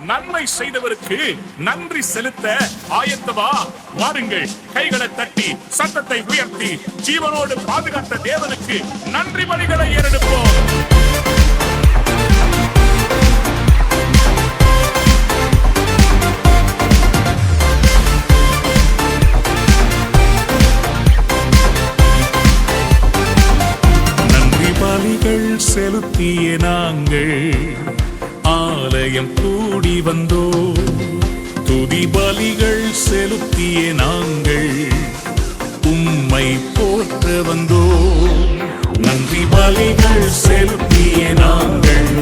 நன்மை செய்தவருக்கு நன்றி செலுத்த ஆயத்தமா? வாருங்கள், கைகளை தட்டி சத்தத்தை உயர்த்தி ஜீவனோடு பாதுகாத்த தேவனுக்கு நன்றி பலிகளை ஏறெடுப்போம். செலுத்திய நாங்கள் ஆலயம் கூடி வந்தோ, துதி பலிகள் செலுத்திய நாங்கள் உம்மை போற்ற வந்தோ. நன்றி பலிகள் செலுத்திய நாங்கள்